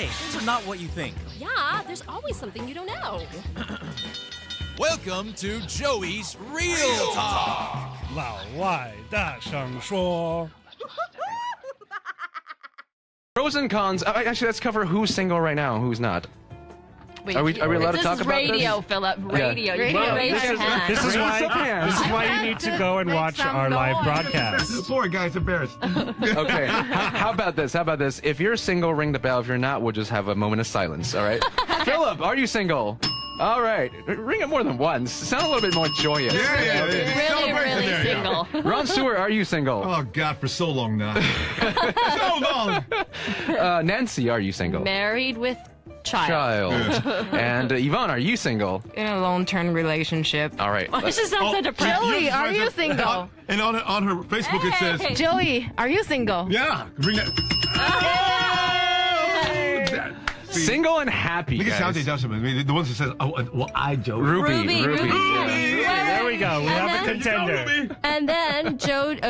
Hey, things are not what you think. Yeah, there's always something you don't know. Welcome to Joey's Real Talk. 老外大声说。 Pros and cons. Actually, let's cover who's single right now and who's not. Wait, Are we allowed to talk about this? This is radio, Philip. Radio. You can't raise your hand. This is why you need to go and watch our live broadcast. Poor guy's embarrassed. Okay. How about this? If you're single, ring the bell. If you're not, we'll just have a moment of silence. All right. Philip, are you single? All right. Ring it more than once. Sound a little bit more joyous. Yeah. Really single. Ron Stewart, are you single? Oh, God, for so long now. So long. Nancy, are you single? Married with child. And Yvonne, are you single? In a long-term relationship. All right. Why does it sound so depressing? Joey, are you single? And on her Facebook it says, Joey, are you single? yeah, ring that. Single and happy, 那个小姐 guys. 叫什么？ The ones that says,我爱 Joey. Ruby. There we go. We have a contender. And then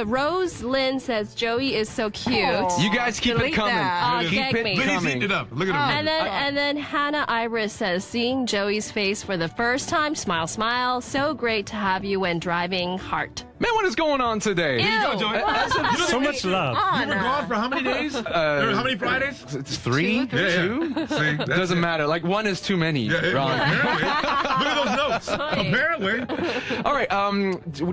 Rose Lynn says Joey is so cute. You guys keep it Delete coming. that. Oh, Keep gag it me. Look, he's coming. eating it up. Look at him. And then Hannah Iris says, seeing Joey's face for the first time, smile, smile. So great to have you when driving. Heart. Man, what is going on today? Ew. Go, Joey. So much love. You were gone for how many days? Or how many Fridays? It's 3, 2. See, that's Doesn't it. matter. Like 1 is too many. Ron. Apparently. Look at those notes. Apparently. All right.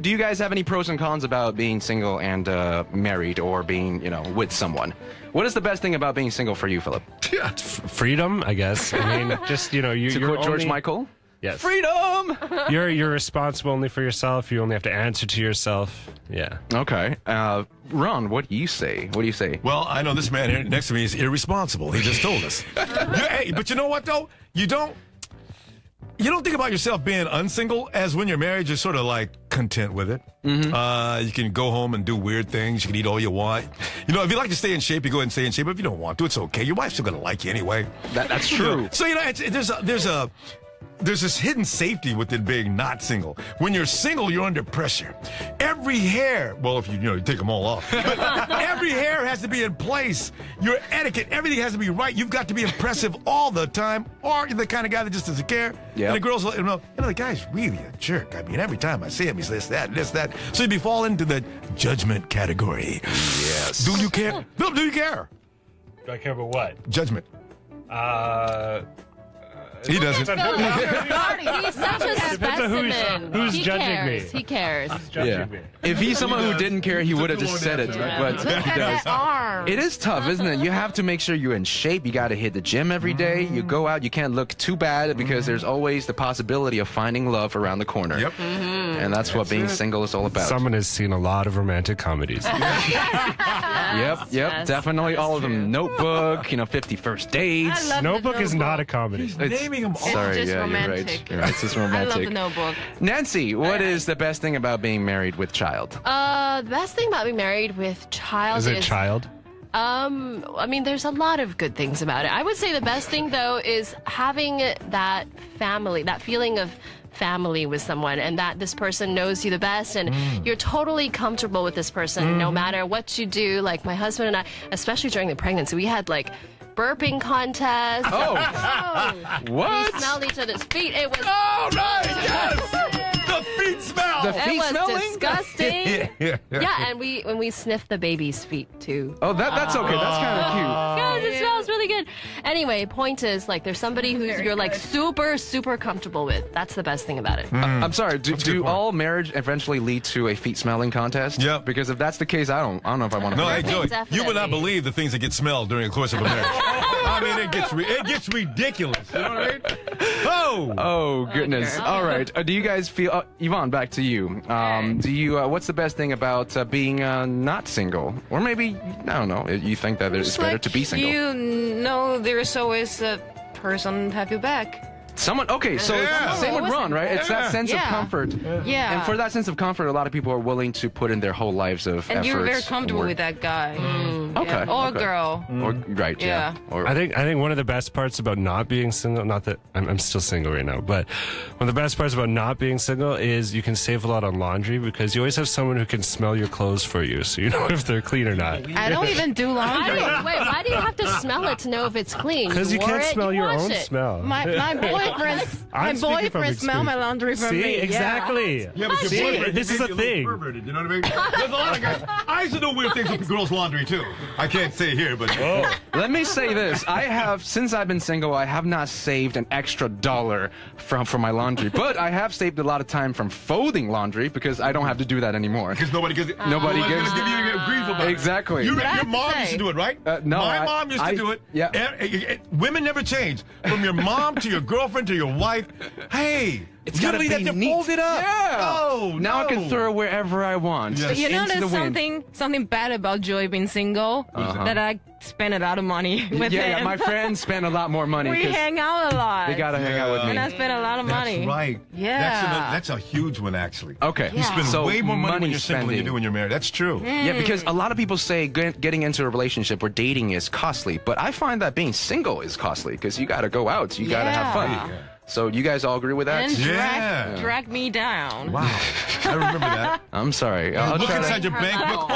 Do you guys have any pros and cons about being single and married or being, with someone? What is the best thing about being single for you, Philip? Freedom, I guess. I mean, just, you're To quote George only, Michael? Yes. Freedom! You're responsible only for yourself. You only have to answer to yourself. Yeah. Okay. Ron, what do you say? Well, I know this man here next to me is irresponsible. He just told us. Hey, but you know what, though? You don't think about yourself being unsingle as when you're married, you're sort of like content with it. Mm-hmm. You can go home and do weird things. You can eat all you want. If you like to stay in shape, you go ahead and stay in shape. But if you don't want to, it's okay. Your wife's still going to like you anyway. That's true. So, there's this hidden safety with it being not single. When you're single, you're under pressure. Every hair, well, if you take them all off, but every hair has to be in place. Your etiquette, everything has to be right. You've got to be impressive all the time, or you're the kind of guy that just doesn't care. Yep. And the girls, the guy's really a jerk. I mean, every time I see him, he's this, that. So you'd be falling into the judgment category. Yes. Do you care? No, do you care? Do I care about what? Judgment. He doesn't. He's such a Depends on specimen. who's He judging cares. me. He cares. Yeah. If he's someone who didn't care, he would have just said it. But he does. Arm. It is tough, isn't it? You have to make sure you're in shape. You got to hit the gym every day. You go out. You can't look too bad because there's always the possibility of finding love around the corner. Yep. And that's what being single is all about. Someone has seen a lot of romantic comedies. Yep. Yes. Definitely all of them. Notebook, 50 First Dates. I love Notebook the is not a comedy. He's naming them all. Sorry, just yeah, romantic. you're right. It's just I romantic. love the Notebook. Nancy, what is the best thing about being married with child? The best thing about being married with child Is it child? There's a lot of good things about it. I would say the best thing, though, is having that family, that feeling of family with someone, and that this person knows you the best, and you're totally comfortable with this person no matter what you do. Like my husband and I, especially during the pregnancy, we had burping contests. Oh, what? We smelled each other's feet. It was All right, yes! The feet smell! The feet it was smelling? disgusting. Yeah. And when we sniffed the baby's feet too. Oh, that's okay. That's kind of cute. Guys, it smells really good. Anyway, point is, there's somebody who's you're super, super comfortable with. That's the best thing about it. I'm sorry. Do point. all marriage eventually lead to a feet smelling contest? Yeah. Because if that's the case, I don't know if I want to. No, hey, Joey, you would not Definitely. believe the things that get smelled during the course of a marriage. I mean, it gets ridiculous. You know what I mean? Oh goodness! Okay. All right. Do you guys feel, Yvonne? Back to you. Do you? What's the best thing about being not single, or maybe I don't know? You think that it's better to be single? You know there's always a person to have your back. Someone. Okay, so Yeah. it's same with Ron, right? It's that sense of Yeah. comfort. Yeah. And for that sense of comfort, a lot of people are willing to put in their whole lives of effort. And you're very and comfortable work. with that guy. mom. Okay, Yeah. Or okay. girl. Or right, yeah. Or I think one of the best parts about not being single, not that I'm still single right now, but one of the best parts about not being single is you can save a lot on laundry because you always have someone who can smell your clothes for you, so you know if they're clean or not. I don't even do laundry. Why do you have to smell it to know if it's clean? Because you wore can't it, smell you your wash own it. smell. My boyfriend smell my laundry for See, me. exactly. Yeah, but your See, boyfriend, this he is may a be little thing. perverted, you know what I mean? There's a lot of guys. I used to do weird things with girls' laundry too. I can't say here, but let me say this: since I've been single, I have not saved an extra $1 for my laundry, but I have saved a lot of time from folding laundry because I don't have to do that anymore. because nobody gives Nobody gives- gonna give you grief about it. Exactly. Your have to mom say- used to do it, right? No, my mom used to do it. Yeah. Women never change. From your mom to your girlfriend to your wife. Hey, It's gotta literally be that to neat. fold it up. Yeah. No, Now I can no. throw it wherever I want. Yes. But you know, Into there's the wind. something bad about Joey being single that I spend a lot of money with Yeah, him. my friends spend a lot more money. We 'cause hang out a lot. They gotta hang out with me. and I spend a lot of money. That's right. Yeah. That's a huge one, actually. Okay. You spend So way more money when money you're single than you spending. do when you're married. That's true. Yeah, because a lot of people say getting into a relationship or dating is costly, but I find that being single is costly because you got to go out, you got to have fun. Yeah. So you guys all agree with that? And Yeah. drag me down. Wow. I remember that. I'm sorry. I'll Look try to- inside your bank book.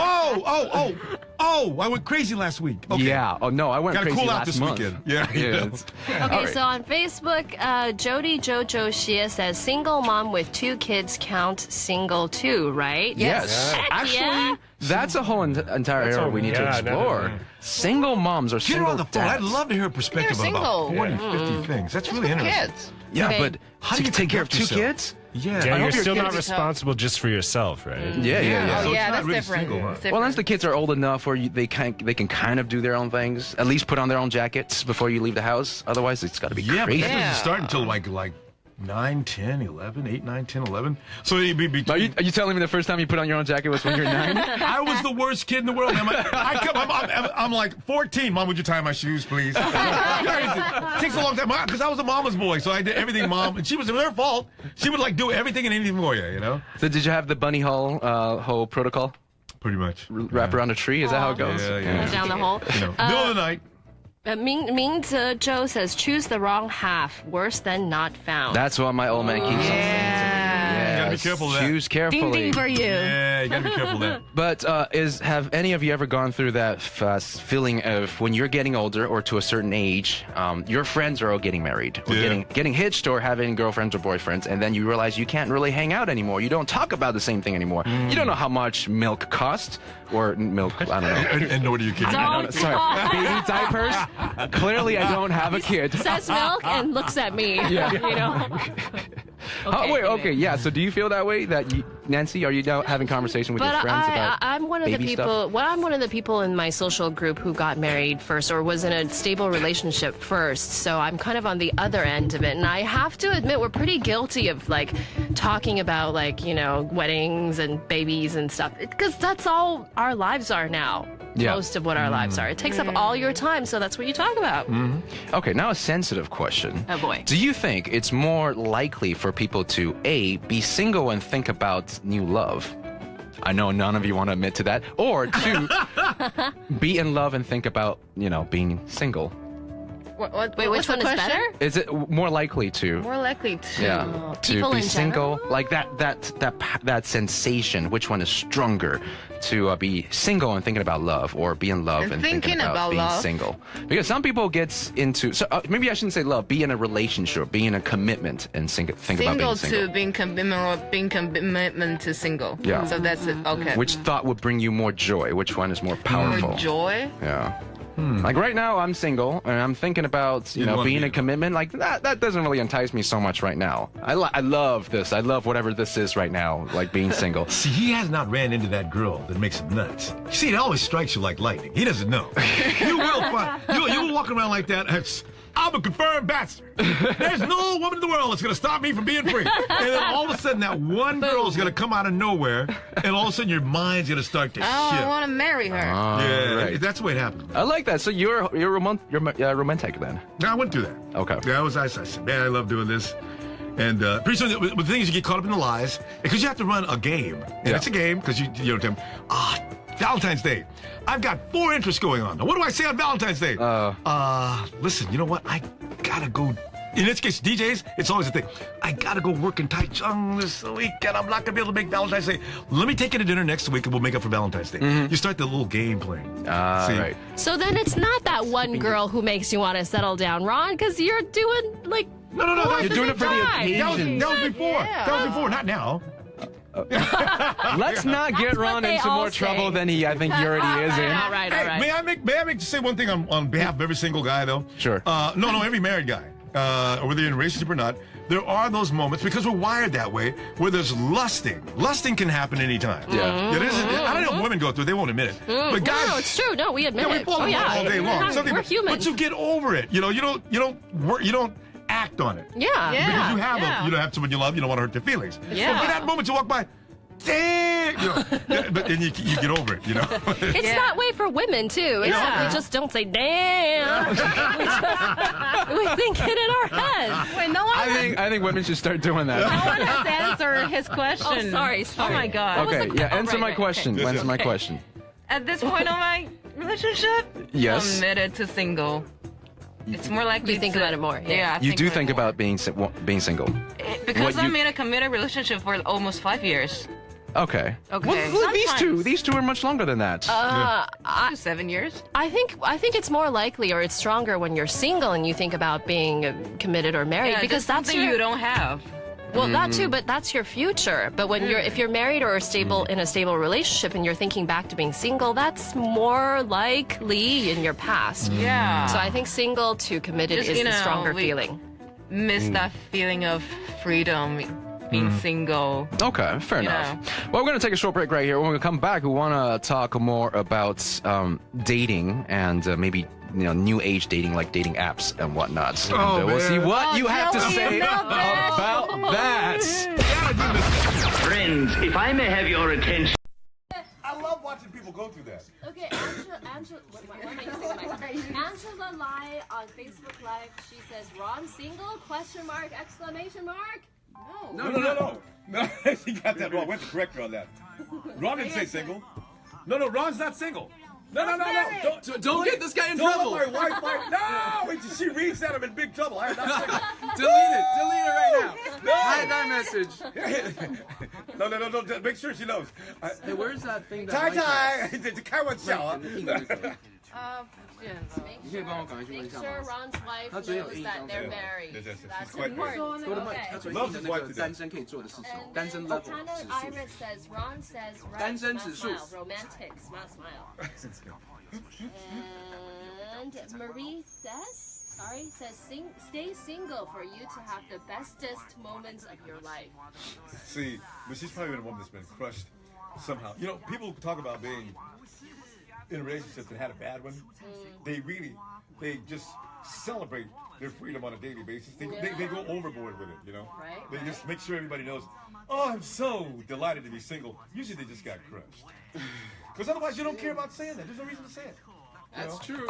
Oh, I went crazy last week. Okay. Yeah. Oh no, I went Gotta crazy cool out last this month. weekend. Yeah. you know. Okay, so on Facebook, Jody Jojo Xie says single mom with 2 kids count single too, right? Yes. Heck Actually, yeah. that's a whole entire area we need to yeah, explore. no. Single moms or Get her single on the phone. I'd dads. love to hear a perspective They're about single. 40, 50 things. That's really interesting. Kids. Yeah, Okay. but How do you take care of 2 conduct yourself? kids? Yeah. Yeah, I you're hope your still kids- not responsible just for yourself, right? Yeah, yeah. So Oh, it's yeah, not that's really different. single, huh? It's different. Well, once the kids are old enough where they can kind of do their own things, at least put on their own jackets before you leave the house. Otherwise, it's got to be Yeah, but crazy. that Yeah. doesn't start until like 9, 10, 11, 8, 9, 10, 11. So you'd be Are you telling me the first time you put on your own jacket was when you're 9? I was the worst kid in the world. I'm like 14. Mom, would you tie my shoes, please? It takes a long time because I was a mama's boy, so I did everything mom. And it was her fault. She would like do everything and anything for you, you know? So did you have the bunny hole protocol? Pretty much. Wrap around a tree? Is that how it goes? Yeah. Down the hole. You know, middle of the night. Ming Joe says choose the wrong half, worse than not found. That's what my old man keeps on saying to me. Yeah. gotta be careful of that. Choose carefully. Ding ding for you. Yeah, you gotta be careful of that. But have any of you ever gone through that feeling of when you're getting older or to a certain age, your friends are all getting married or Yeah. getting hitched or having girlfriends or boyfriends, and then you realize you can't really hang out anymore. You don't talk about the same thing anymore. You don't know how much milk costs or milk. I don't know. And nor do you kids. Don't Sorry, talk. baby diapers. Clearly, I don't have a kid. Says milk and looks at me. Yeah. You know. Oh, wait, anyway. okay, yeah. So do you feel that way? That Nancy, are you now having conversation with your But friends about I'm one of the baby people. stuff? Well, I'm one of the people in my social group who got married first, or was in a stable relationship first. So I'm kind of on the other end of it, and I have to admit we're pretty guilty of like talking about weddings and babies and stuff, because that's all our lives are now. Yeah. Most of what our lives are. It takes up all your time, so that's what you talk about. Okay, now a sensitive question. Oh boy. Do you think it's more likely for people to A, be single and think about new love? I know none of you want to admit to that. Or 2, be in love and think about, being single. Wait, which one is better? Is it more likely to? More likely to. Yeah, to people be in single, general? like that sensation. Which one is stronger? To be single and thinking about love, or be in love and thinking about being love. single? Because some people get into. So maybe I shouldn't say love. Be in a relationship, be in a commitment, and think about being single. To being commitment, or being commitment to single. Yeah. So that's it. Okay. Which thought would bring you more joy? Which one is more powerful? More joy? Yeah. Like right now, I'm single and I'm thinking about wanna being be- a commitment. Like that doesn't really entice me so much right now. I love this. I love whatever this is right now. Like being single. See, he has not ran into that girl that makes him nuts. See, it always strikes you like lightning. He doesn't know. You will find. You'll walk around like that. I'm a confirmed bachelor. There's no woman in the world that's going to stop me from being free. And then all of a sudden, that one girl is going to come out of nowhere, and all of a sudden, your mind's going to start to Oh, I shift. want to marry her. Yeah, right. that's the way it happened. I like that. So you're romantic then. Now, I went through that. Okay. Yeah, I said, man, I love doing this. And pretty soon, the thing is, you get caught up in the lies because you have to run a game. And Yeah. it's a game because you know, Valentine's Day. I've got 4 interests going on. Now, what do I say on Valentine's Day? Listen, you know what? I gotta go. In this case, DJs, it's always a thing. I gotta go work in Taichung this weekend. I'm not gonna be able to make Valentine's Day. Let me take you to dinner next week and we'll make up for Valentine's Day. You start the little game playing. See? Right. So then it's not that one girl who makes you want to settle down, Ron, because you're doing like. No. You're doing it for the occasion. That was before. Yeah. That was before, not now. Let's not get That's what Ron they into all more say. trouble than he, I think, he already is in. All right. Hey, may I make just say one thing on behalf of every single guy though? Sure. No, every married guy, whether you're in a relationship or not, there are those moments because we're wired that way where there's lusting. Lusting can happen anytime. Yeah. It isn't. I don't know if women go through it; they won't admit it. But guys, No, it's true. No, we admit we it. fall in love all day long. We're human. But you get over it. You don't act on it. Yeah. Because you have someone you love, you don't want to hurt their feelings. Yeah. So for that moment you walk by, damn, but then you get over it, It's that way for women too. It's Yeah. We just don't say damn. we think it in our heads. Wait, no one. I think women should start doing that. No one has answered his question. Oh, sorry. Oh my god. Okay, yeah, answer my right. question. Yes, Answer my okay. question. At this point of my relationship, Yes. committed to single. It's more likely You think to, about it more, yeah. I You do think more. about being single. Because what I'm you- in a committed relationship for almost 5 years. Okay. Okay. Well, Sometimes. these two are much longer than that. 7 years. I think it's more likely or it's stronger when you're single and you think about being committed or married Yeah, because just that's something you don't have. Well, that too, but that's your future. But when if you're married or in a stable relationship and you're thinking back to being single, that's more likely in your past. Yeah. So I think single to committed Just, is the stronger we feeling. miss that feeling of freedom, being single. Okay, fair enough. Well, we're going to take a short break right here. When we come back, we want to talk more about dating and maybe new age dating, like dating apps and whatnot. And we'll see what you have to say about that. Friends, if I may have your attention. I love watching people go through that. Okay, Angela Lai on Facebook Live, she says, Ron single, question mark, exclamation mark? No. She got that wrong. Went to correct her on that. Ron didn't say single. No, Ron's not single. No. Don't get this guy in trouble. Don't let my Wi-Fi. No, she reads that. I'm in big trouble. I'm not single. Delete it right now. Hide that message. No. Make sure she knows. Hey, where's that thing that Tai, 开玩笑啊。 你可以帮我赶快去问一 Make 下 sure 吗？ Ron's wife 他昨天有 knows 印 that 象 they're 对 married. 对 That's she's quite married. important. 多的麦， Okay. 他昨天印的那个单身可以做的事情， And 单身 then level Okana 指数。 Iris says, Ron says, right, 单身 smile, 指数 smile, romantic, smile. And Marie says, stay single for you to have the bestest moments of your life. See, but she's probably been a woman that's been crushed somehow. People talk about being in a relationship that had a bad one. They just celebrate their freedom on a daily basis. They go overboard with it, Right, They just make sure everybody knows, oh, I'm so delighted to be single. Usually they just got crushed. Because otherwise you don't care about saying that. There's no reason to say it. That's true.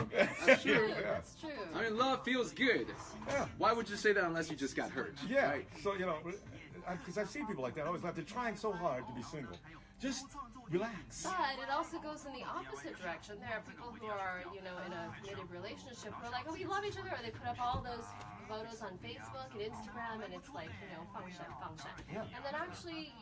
That's true. That's true. I mean, love feels good. Yeah. Why would you say that unless you just got hurt? Yeah. Right? So, because I've seen people like that. I always laugh. They're trying so hard to be single. Just relax. But it also goes in the opposite direction. There are people who are, in a committed relationship who are like, oh, we love each other, or they put up all those photos on Facebook and Instagram, and it's like, function. Yeah. And then actually,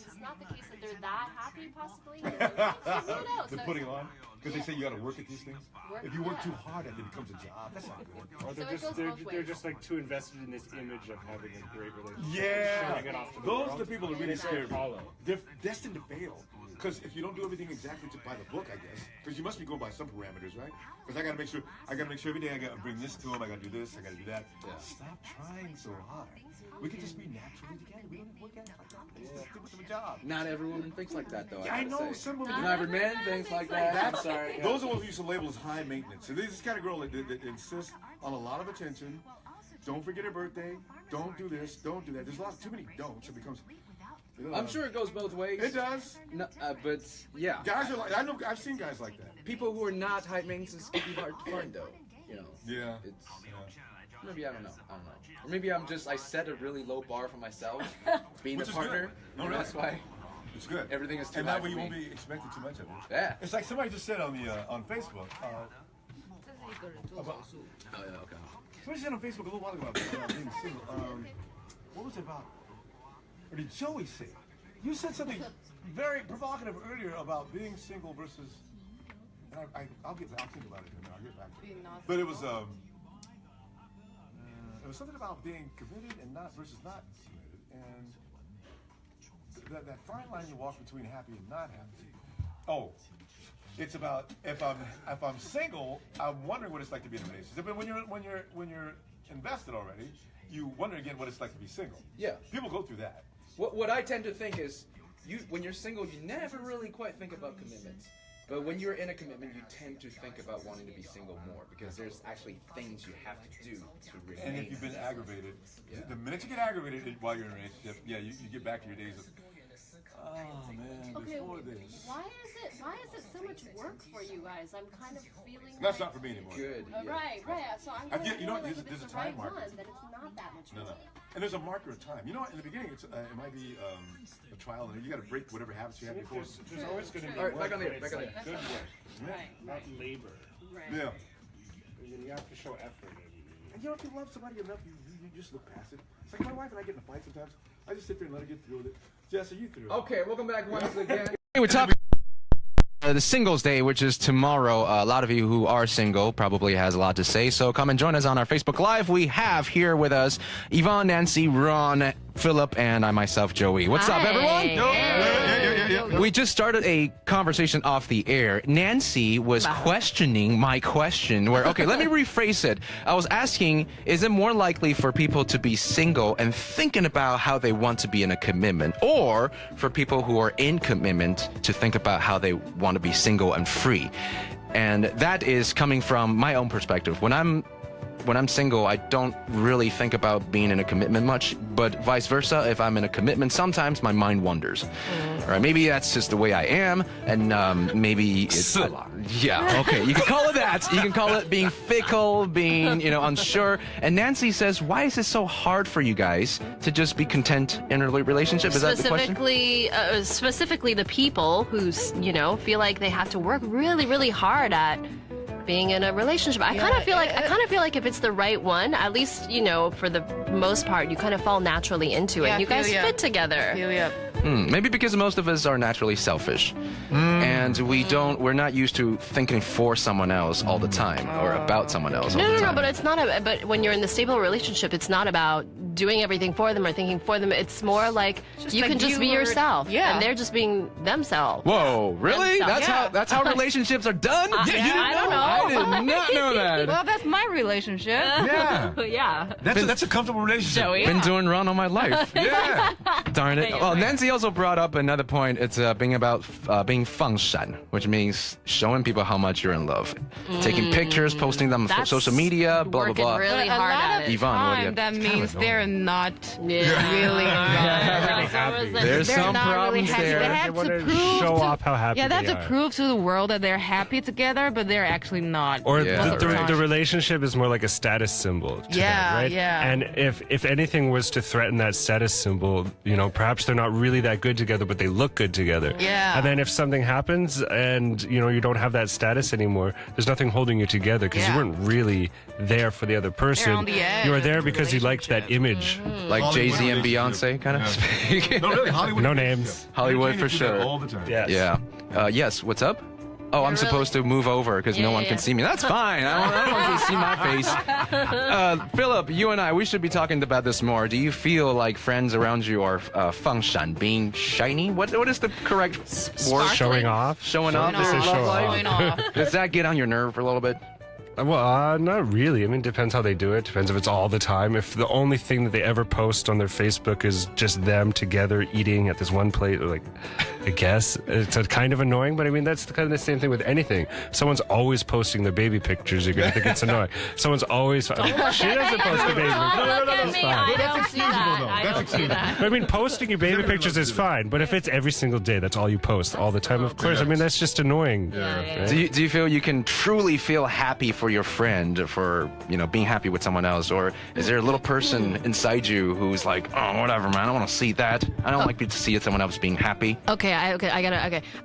it's not the case that they're that happy, possibly. Who knows? They're putting on because they say you got to work at these things. If you work too hard at it, it becomes a job. That's not good. Or So it goes both they're ways. just like too invested in this image of having a great relationship. Yeah, Showing it off to the those world. are the people that really It's very scare me. hollow. They're destined to fail. Because if you don't do everything exactly by the book, I guess, because you must be going by some parameters, right? Because I got to make sure every day I got to bring this to them. I got to do this. I got to do that. Yeah. Stop trying so hard. We can just be naturally together. We don't have to work at it like that. Just stick with the job. Not every woman thinks like that, though. I gotta know say. some women. Not every man thinks like that. I'm sorry. Those are what we used to label as high maintenance. So this is the kind of girl that insists on a lot of attention. Don't forget her birthday. Don't do this. Don't do that. There's too many don'ts. It becomes. I'm sure it goes both ways. It does. No, but yeah, Guys are like, I've seen guys like that. people who are not high maintenance can be hard to find, though. Yeah. It's maybe I don't know. Or maybe I set a really low bar for myself, being Which a is partner. good. And that's why. It's good. Everything is too and high that way for you won't me. be expecting too much of it. Yeah. It's like somebody just said on the on Facebook. About, Okay. somebody said on Facebook a little while ago about being single. What was it about? Or did Joey say? You said something very provocative earlier about being single versus. And I'll think about it and I'll get back to it. But it was something about being committed and not versus not committed, and that fine line you walk between happy and not happy. Oh, it's about if I'm single, I'm wondering what it's like to be in a relationship. But when you're invested already, you wonder again what it's like to be single. Yeah. People go through that. What I tend to think is, when you're single, you never really quite think about commitments. But when you're in a commitment, you tend to think about wanting to be single more because there's actually things you have to do to remain. And if you've been aggravated, the minute you get aggravated while you're in a relationship, you get back to your days of, oh man, Okay, before this. why is it so much work for you guys? I'm kind of feeling That's like, not for me anymore. Good. Yeah. Right. So I'm I kind get- of you know what, feeling like there's if it's a the right time marker. one, then it's not that much No. work. And there's a marker of time. You know what? In the beginning, it might be a trial, and you got to break whatever habits you have before. There's always going to be All right, work, back on there, but back it's on like there. good work, Right. not labor. Right. Yeah. You have to show effort. And you know, if you love somebody enough, you just look past it. It's like my wife and I get in a fight sometimes. I just sit there and let her get through with it. Jess, are you through? Okay, welcome back once again. Hey, we're talking the Singles Day, which is tomorrow. A lot of you who are single probably has a lot to say, so come and join us on our Facebook Live. We have here with us Yvonne, Nancy, Ron, Philip, and I myself, Joey. What's up, everyone? We just started a conversation off the air. Nancy was questioning my question where, okay, let me rephrase it. I was asking, is it more likely for people to be single and thinking about how they want to be in a commitment, or for people who are in commitment to think about how they want to be single and free? And that is coming from my own perspective. When I'm single, I don't really think about being in a commitment much, but vice versa, if I'm in a commitment, sometimes my mind wanders. All right, maybe that's just the way I am, and maybe it's... Yeah, okay, you can call it that. You can call it being fickle, being, unsure. And Nancy says, why is it so hard for you guys to just be content in a relationship? Is that the question? Specifically the people who, feel like they have to work really, really hard at being in a relationship. I kind of feel like if it's the right one, at least, for the most part, you kind of fall naturally into it. Yeah, You guys fit together. Maybe because most of us are naturally selfish, and we're not used to thinking for someone else all the time or about someone else all the time. No, but it's not but when you're in the stable relationship, it's not about doing everything for them or thinking for them. It's more like you can just be yourself. Yeah. And they're just being themselves. Whoa, really? Themselves. That's how relationships are done? I don't know. I did not know that. Well, that's my relationship. Yeah. Yeah. That's a comfortable relationship. Joey. Been doing wrong all my life. Yeah. Darn it. Well, Nancy also brought up another point. It's being about being 放闪, which means showing people how much you're in love. Taking pictures, posting them on That's social media, blah, blah, working blah. really But a hard lot at of it. Yvonne, what do you time, have? that means they're not Yeah. really happy. There's they're some not really problems happy. there. They They have want to to prove show to, off how happy yeah, they have they to are. prove to the world that they're happy together, but they're actually not. Or Yeah. the relationship is more like a status symbol to Yeah, them, right? yeah. And if anything was to threaten that status symbol, perhaps they're not really that good together, but they look good together. Yeah. And then if something happens and, you don't have that status anymore, there's nothing holding you together because you Yeah. weren't really there for the other person. on the edge You were of there the because you liked that image. Like Hollywood Jay-Z and relationship. Beyonce kind of speak. No, really, Hollywood. No relationship. names. Hollywood You're for trying to do that sure. all the time. Yes. Yeah. Yes, what's up? Oh, I'm Really? supposed to move over because no one can see me. That's fine. I don't want to see my face. Philip, you and we should be talking about this more. Do you feel like friends around you are 放闪, being shiny? What is the correct word? Showing off? Showing off This their is love show life? off. Going off. Does that get on your nerve for a little bit? Well, not really. I mean, it depends how they do it. Depends if it's all the time. If the only thing that they ever post on their Facebook is just them together eating at this one plate, like, I guess it's kind of annoying, but I mean that's kind of the same thing with anything. Someone's always posting their baby pictures. You're gonna think it's annoying. Someone's always she doesn't post the baby pictures. Look at me. I don't do that. I That's don't do that. I mean, posting your baby pictures is fine, but if it's every single day, that's all you post all the time. Of course, I mean that's just annoying. Yeah. Do you feel you can truly feel happy for your friend for being happy with someone else, or is there a little person inside you who's like, oh, whatever, man, I don't want to see that. I don't like to see someone else being happy. Okay. I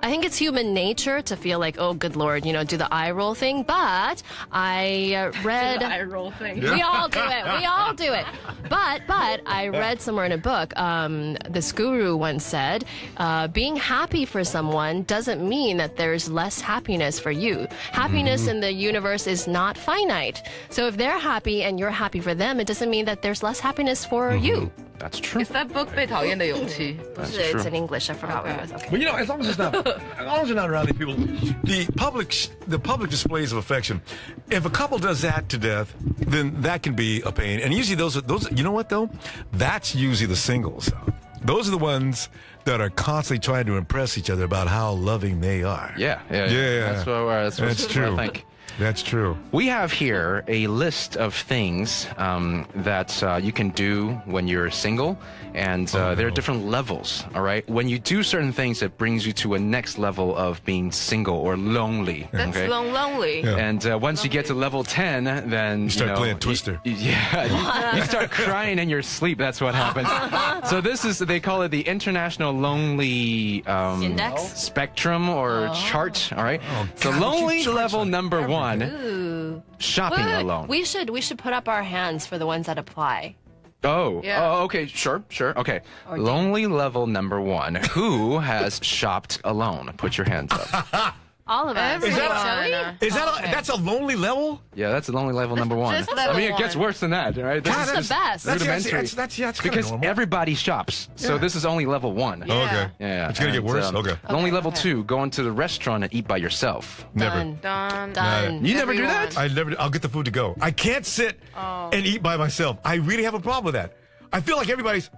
think it's human nature to feel like, oh, good Lord, do the eye roll thing. But I read. eye roll thing. We all do it. We all do it. But I read somewhere in a book, this guru once said, being happy for someone doesn't mean that there's less happiness for you. Happiness in the universe is not finite. So if they're happy and you're happy for them, it doesn't mean that there's less happiness for you. That's true. Is that book 被讨厌的勇气? It's in English. I forgot what it was. Okay. But as long as it's not, as long as you're not around these people, the public displays of affection. If a couple does that to death, then that can be a pain. And usually those, you know what though? That's usually the singles. Those are the ones that are constantly trying to impress each other about how loving they are. Yeah. That's true. I think. That's true. We have here a list of things that you can do when you're single, and there are different levels, all right? When you do certain things, it brings you to a next level of being single or lonely. That's okay? lonely. Yeah. And once you get to level 10, then you start playing Twister. You start crying in your sleep. That's what happens. So they call it the International Lonely Index? Spectrum or chart. All right. So lonely level number 1. Ooh. Shopping Wait. alone. We should put up our hands for the ones that apply. Oh, Yeah. oh, okay, sure. Okay. Lonely level number 1. Who has shopped alone? Put your hands up. All of us. Everyone. That's a lonely level? Yeah, that's lonely level number 1. just I level mean, it gets 1. worse than that, right? This That's is the best. rudimentary. That's kind Because of normal. everybody shops. So this is only level 1. Oh, okay. Yeah. It's going to get and, worse? Okay. Lonely level okay. 2, going to the restaurant and eat by yourself. Never. Done. You never do that? I'll get the food to go. I can't sit and eat by myself. I really have a problem with that. I feel like everybody's...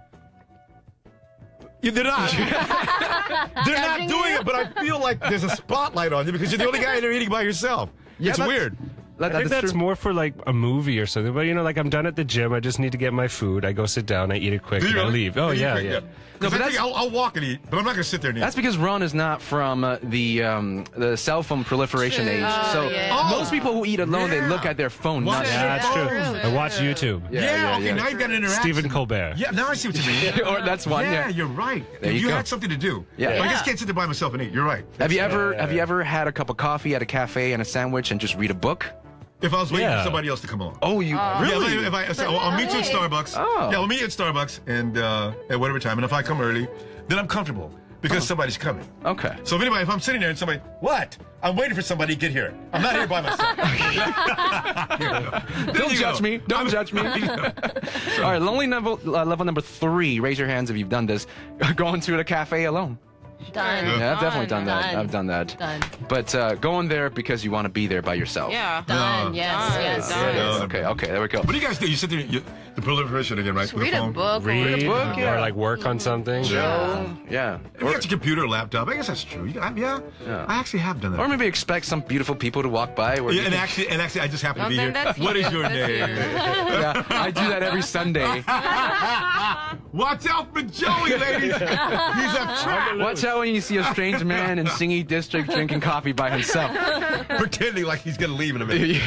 They're not. They're not doing it, but I feel like there's a spotlight on you because you're the only guy there eating by yourself. Yeah, It's that's- weird. I think that's true. more for like a movie or something. But like I'm done at the gym. I just need to get my food. I go sit down. I eat it quick. Do you And I really? leave. Oh You yeah, quick, yeah. No, but but that's- I'll walk and eat, but I'm not going to sit there and eat. That's because Ron is not from the cell phone proliferation age. So yeah. most people who eat alone, they look at their phone. Watch Not it. Yeah, that's true. Really? I watch YouTube. yeah, okay, now you've got an interaction. Stephen Colbert. Yeah, now I see what you mean. or that's one. Yeah, Yeah. you're right. There If you you go. had something to do. Yeah. But I just Yeah. can't sit there by myself and eat. You're right. Have you ever had a cup of coffee at a cafe and a sandwich and just read a book? If I was waiting Yeah. for somebody else to come along. Oh, you really? Yeah, if I say, I'll meet you at Starbucks. Oh. Yeah, we'll meet you at Starbucks and at whatever time. And if I come early, then I'm comfortable because somebody's coming. Okay. So if I'm sitting there and somebody, what? I'm waiting for somebody to get here. I'm not here by myself. Don't judge me. Don't judge me. All right, lonely level number 3. Raise your hands if you've done this. Going to the cafe alone. Done. Yeah, I've definitely done that. Done. I've done that. Done. But going there because you want to be there by yourself. Yeah. Done. Yes. Done. Yes. Okay, there we go. What do you guys do? You sit there, the proliferation again, right? With Read the a phone? book. Read book, yeah. or like work on something. Yeah. If you got your computer or laptop, I guess that's true. I actually have done that. Or maybe expect some beautiful people to walk by. Where Yeah, you and can- actually, I just happen to be then here. that's What you. is your That's name? yeah, I do that every Sunday. Watch out for Joey, ladies. He's a trap. Watch out when you see a strange man in Singi District drinking coffee by himself. Pretending like he's going to leave in a minute.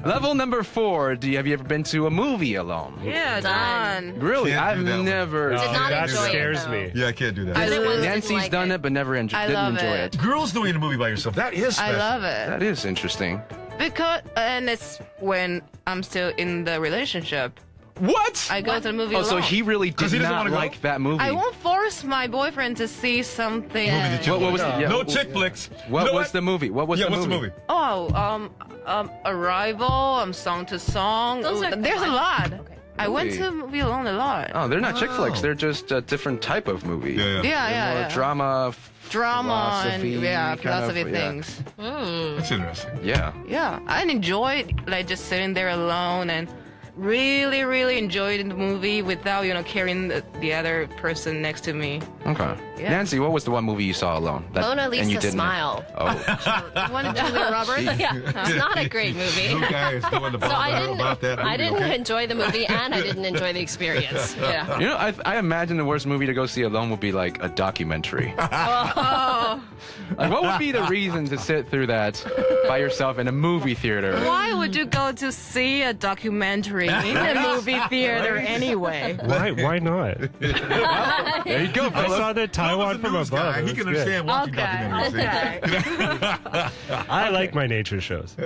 Level number 4. Have you ever been to a movie alone? Yeah, done. Really? Can't I've do that one. never. Did not that enjoy it, scares though. me. Yeah, I can't do that. Nancy's done it, but never didn't love enjoy it. it. Girls doing a movie by yourself, that is I special. love it. That is interesting. And it's when I'm still in the relationship. What? I go to the movie Oh, alone. so he really did he doesn't not wanna go? like that movie. I won't force my boyfriend to see something. What was the, yeah, No chick flicks. What You know was the movie? What was Yeah, the what's movie? the movie? Oh, Arrival, Song to Song. Those are There's a fun. lot. Okay. I went to the movie alone a lot. Oh, they're not chick flicks. Oh. They're just a different type of movie. Yeah. Yeah, More drama, Drama and philosophy kind philosophy of, yeah. things. That's interesting. Yeah. Yeah, I enjoyed like just sitting there alone and really, really enjoying the movie without, carrying the other person next to me. Okay. Yeah. Nancy, what was the one movie you saw alone? Mona and you Lisa didn't- Smile. Oh. You want Julia Roberts? Yeah, it's not a great movie. You guys doing the So about that? I didn't Okay. enjoy the movie, and I didn't enjoy the experience. Yeah. You know, I imagine the worst movie to go see alone would be like a documentary. Oh, Like, what would be the reason to sit through that by yourself in a movie theater? why would you go to see a documentary in a movie theater anyway? Why not? There you go, I Philip. saw the Taiwan from News above. guy. It He was can good. understand watching documentaries. Okay. I like my nature shows.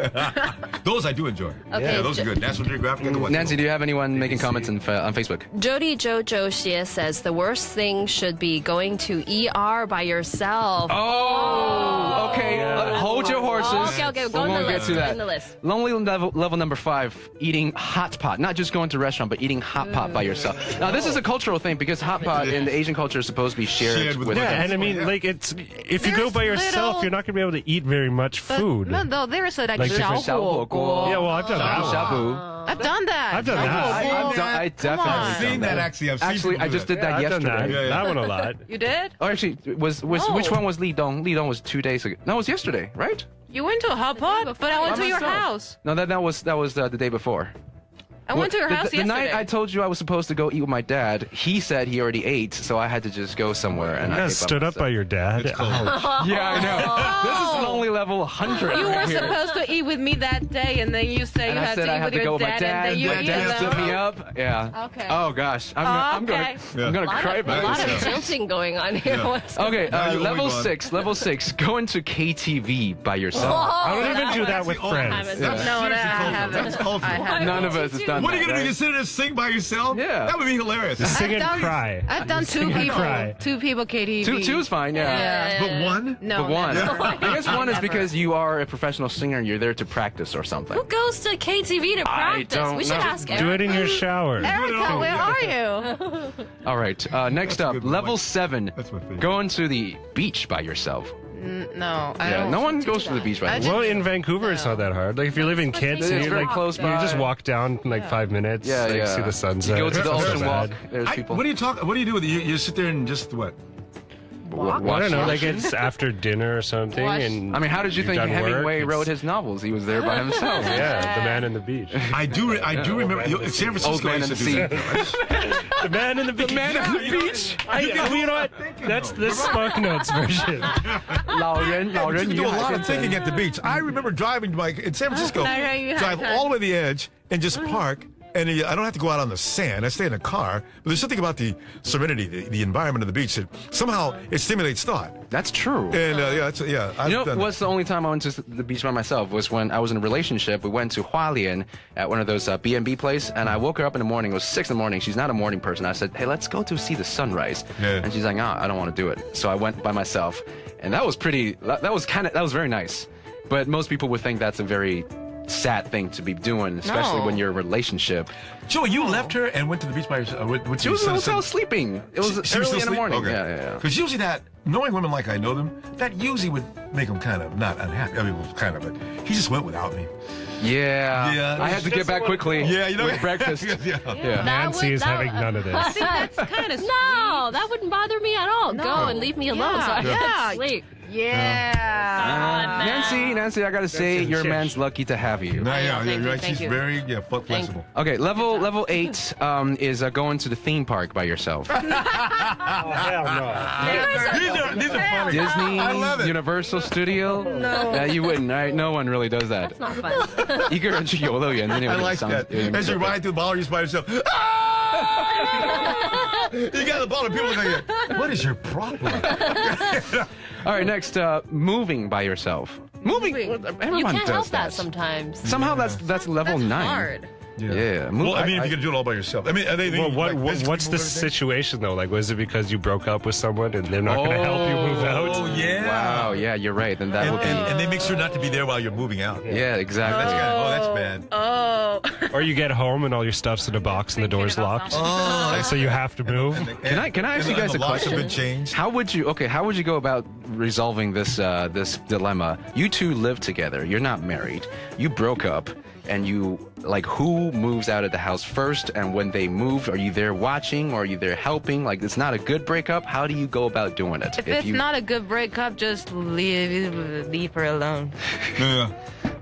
Those I do enjoy. Okay, Yeah, those are good. National Geographic. I can watch Nancy, those. do you have anyone making comments on Facebook? Jody Jojo Xie says the worst thing should be going to ER by yourself. Oh, okay. Hold your horses. Okay, go We on the won't get list. to Go that. on the list. Lonely level number 5, eating hot pot. Not just going to a restaurant, but eating hot pot by yourself. Now, this is a cultural thing because hot pot in the Asian culture is supposed to be shared with Yeah, and I mean, like, it's if you go There's by yourself, little- you're not gonna be able to eat very much food. No, there is a Like different- 小火锅. Yeah, well, I've done that. one. Shabu. I've done that. I've done that. I definitely I've seen that actually. I've seen Actually, people I do just that. did that I've done yesterday. that. Yeah. That one a lot. You did? Oh, actually, was which one was Lee Dong? Lee Dong was 2 days ago. No, it was yesterday, right? You went to a hot pot, but I went By to your myself. house. No, that was the day before. I went to your house the yesterday. night I told you I was supposed to go eat with my dad, he said he already ate, so I had to just go somewhere. And I Yeah, ate stood up by myself. your dad. Ouch. Yeah, I know. This is lonely level 100. You right were here. supposed to eat with me that day, and then you say And you I have said to I eat have with to go your with my dad, dad. and then you Dad eat stood me them. up. Yeah. Okay. Oh gosh, I'm Okay. gonna cry A about lot this. of jilting going on here. What's Okay, Now you're level going on. 6. Level 6. Go into KTV by yourself. I don't even do that with Oh, friends. haven't No, done that I cultural. haven't. That's cultural. I haven't. None of us has done What are that. you gonna do? right? You sit there and sing by yourself? Yeah. That would be hilarious. Sing and done- cry. I've done two and people. cry. Two people KTV. Two is fine, yeah. But one? No, But one. never. I guess one is Never. because you are a professional singer and you're there to practice or something. Who goes to KTV to practice? don't We should know. ask Do Eric. it in your shower. Erica, where are you? All right, next up, good one. level 7. That's my favorite. Going to the beach by yourself. No, I Yeah, don't. no one goes to the beach by I themselves. Well, in Vancouver, it's not that hard. Like if you're living kids, takes and It's you're very like, close you by. just walk down in like 5 minutes. Yeah, like, yeah. see the sunset. You go to the It's not ocean bad. walk. There's people. What do you do with it? You sit there and just what? Wa- Well, I don't know. watch Like it. it's after dinner or something. Watch- And I mean, how did you you've think done Hemingway work, wrote it's- his novels? He was there by himself. Yeah, the man in the beach. I do remember. San Francisco Old man used in to the do sea. that. The man in the beach. The man on the beach. You know what? That's the Spark Notes version. 老人 But you can do a lot of 与海 thinking at the beach. I remember driving like in San Francisco, 男人与海 drive 滩 all the way to the edge and just park. And I don't have to go out on the sand. I stay in a car. But there's something about the serenity, the environment of the beach that somehow it stimulates thought. That's true. And I've You know, done what's the only time I went to the beach by myself was when I was in a relationship. We went to Hualien at one of those B&B place, and I woke her up in the morning. It was 6 in the morning. She's not a morning person. I said, hey, let's go to see the sunrise. Yeah. And she's like, I don't want to do it. So I went by myself, and that was that was very nice. But most people would think that's a very sad thing to be doing, especially No. when you're in a relationship. Joey, you left her and went to the beach by yourself. She was in the hotel sleeping. It was She was early still in the morning. Okay. Yeah. Because usually knowing women like I know them, that usually would make them kind of not unhappy. I mean, well, kind of, but he just went without me. Yeah. Yeah, I had to get back quickly. Yeah, you know, with breakfast. yeah. Yeah. Nancy is having none of this. That's kind of No, that wouldn't bother me at all. No. Go and leave me alone so I Yeah. can sleep. Yeah. Nancy, I gotta say, That's your it. man's lucky to have you. No, Thank yeah, you, you're right. thank She's you. very flexible. Okay, level 8 is going to the theme park by yourself. Oh, hell no. These are funny. Disney, I love it. Universal Studio. No, you wouldn't, right? No one really does that. It's not fun. 一个人去游乐园，真的有 I 点 like 伤 that. As you ride through the ball, you're just by yourself. You got the ball, and people are like, "What is your problem?" All right, next, moving by yourself. Moving. Everyone You can't does help that. that sometimes. Somehow that's level 9. Hard. Yeah. Well, I mean, if you're gonna do it all by yourself, I mean, are they? Well, like, physically what's the move everything? situation though? Like, was it because you broke up with someone and they're not going to help you move out? Oh yeah. Wow. Yeah, you're right. Then that would be. And they make sure not to be there while you're moving out. Yeah, exactly. That's bad. Oh. Or you get home and all your stuff's in a box and the door's locked. Oh, Like, so you have to move. Can I ask you guys a the locks have question? been changed. How would you go about resolving this this dilemma? You two live together. You're not married. You broke up. and you like who moves out of the house first, and when they move, are you there watching or are you there helping? Like it's not a good breakup. How do you go about doing it? If it's not a good breakup, just leave her alone. Yeah.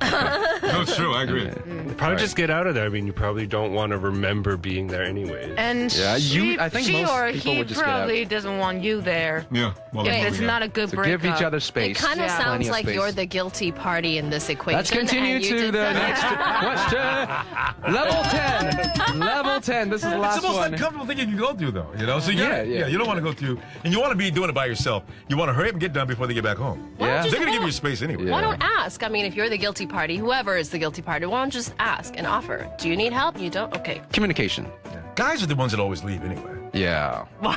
No, it's true. I agree. Probably just get out of there. I mean, you probably don't want to remember being there anyways. And I think she most or people he would just get out. probably doesn't want you there. Yeah. Well, If it's not a good So breakup. give each other space. It kind of Yeah. sounds Plenty of like space. you're the guilty party in this equation. Let's continue and you to did the something. next question. Level 10. Level 10. This is the It's last the most one. uncomfortable thing you can go through, though. You know, so Yeah. you don't want to go through, and you want to be doing it by yourself. You want to hurry up and get done before they get back home. Yeah. They're gonna give you space anyway. Why don't ask? I mean, if you're the guilty party, whoever is the guilty party, why don't just ask and offer? Do you need help? You don't? Okay. Communication. Guys are the ones that always leave anyway. Yeah. Or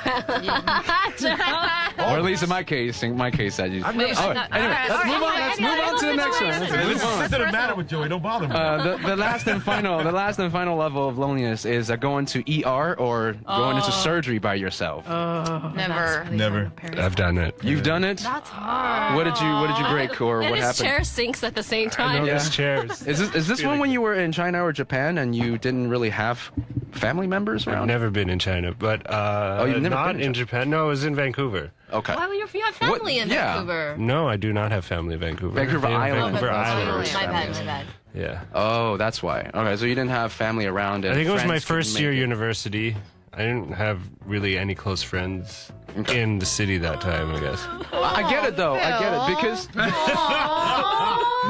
at least in my case, that you. I've never Oh, seen- anyway, let's move on. Let's move on to the next one. Let's move on. This doesn't matter with Joey. Don't bother me. The last and final level of loneliness is going to ER or going into surgery by yourself. Never. Never. I've done it. You've done it. That's hard. What did you break or And what his happened? chair sinks at the same No, time. there's chairs. Is this one when you were in China or Japan and you didn't really have family members I've around? never been in China, but you've never not been in in Japan. No, I was in Vancouver. Okay. Why would you have family in yeah. Vancouver? No, I do not have family in Vancouver. Vancouver Yeah, Island. Vancouver That's Island. where My it's bad, family. my bad. Yeah. Oh, that's why. Okay, so you didn't have family around. And I think it was my friends couldn't first make year it. university. I didn't have really any close friends in the city that time, I guess. I get it though. I get it because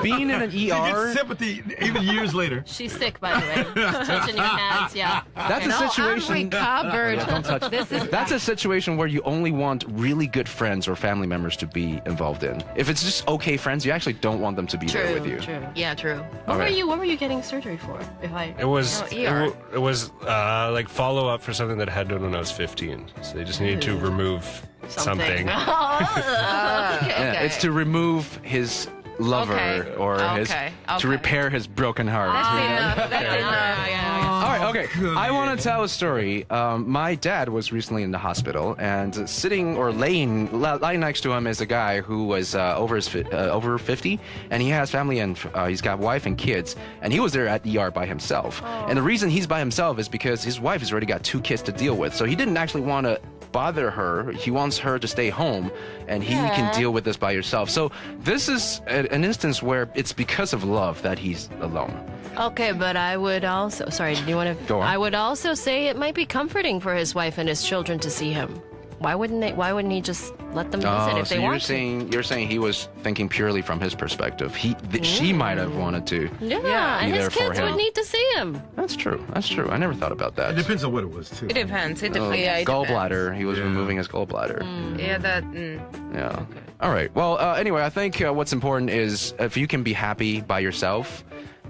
being in an You get ER. sympathy even years later. She's sick, by the way. Touching your hands, yeah. That's a No, I'm situation. recovered. Don't touch. This is That's a situation where you only want really good friends or family members to be involved in. If it's just okay friends, you actually don't want them to be there with you. True. Yeah, true. What Okay. were you getting surgery for? If I It was ER. it was like follow up for something that I had done when I was 15. So they just needed to remove something. Yeah, it's to remove his lover Okay. or his Okay. to Okay. repair his broken heart. That's you know? enough. That's enough. All right, okay. I want to tell a story. My dad was recently in the hospital, and sitting or lying next to him is a guy who was over 50, and he has family and he's got wife and kids, and he was there at ER by himself. And the reason he's by himself is because his wife has already got 2 kids to deal with, so he didn't actually want to bother her. He wants her to stay home, and he can deal with this by yourself. So this is an instance where it's because of love that he's alone. Okay, but I would also do you want to Go on. I would also say it might be comforting for his wife and his children to see him. Why wouldn't he just let them visit if so they you're want saying he was thinking purely from his perspective. She might have wanted to. to? Yeah, and Be his there for kids him. would need to see him. That's true. That's true. I never thought about that. It depends on what it was, too. It depends. It Oh, depends. Yeah, it gallbladder. He was Yeah. removing his gallbladder. Yeah, that. Yeah. All right. Well, anyway, I think what's important is if you can be happy by yourself,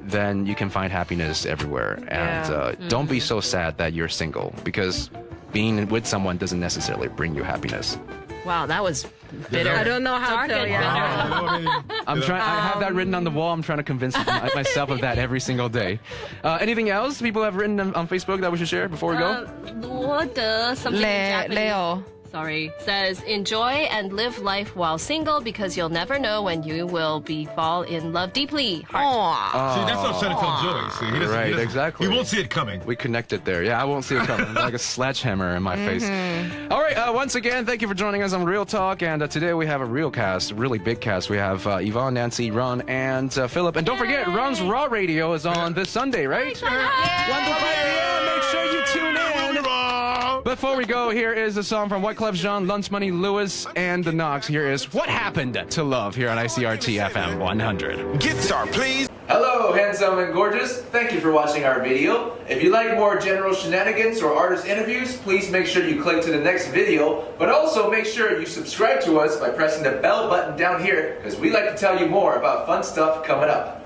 then you can find happiness everywhere. And don't be so sad that you're single, because being with someone doesn't necessarily bring you happiness. Wow, that was bitter. I don't know how Dark to tell and you. bitter. I'm trying. I have that written on the wall. I'm trying to convince myself of that every single day. Anything else people have written on Facebook that we should share before we go? Something in Japanese. Leo. Sorry, says enjoy and live life while single because you'll never know when you will fall in love deeply. Heart. Aw. See, that's what I'm trying to tell Joey. See, he doesn't, Right, he doesn't, exactly. He won't see it coming. We connected there. Yeah, I won't see it coming. Like a sledgehammer in my face. All right, once again, thank you for joining us on Real Talk. And today we have a real cast, really big cast. We have Yvonne, Nancy, Ron, and Philip. And don't forget, Ron's Raw Radio is on this Sunday, right? 1 to 5 p.m. Make sure you tune in. Before we go, here is a song from White Club Jean, Lunch Money Lewis, and The Knox. Here is What Happened to Love here on ICRT FM 100. Guitar, please. Hello, handsome and gorgeous. Thank you for watching our video. If you like more general shenanigans or artist interviews, please make sure you click to the next video, but also make sure you subscribe to us by pressing the bell button down here, because we like to tell you more about fun stuff coming up.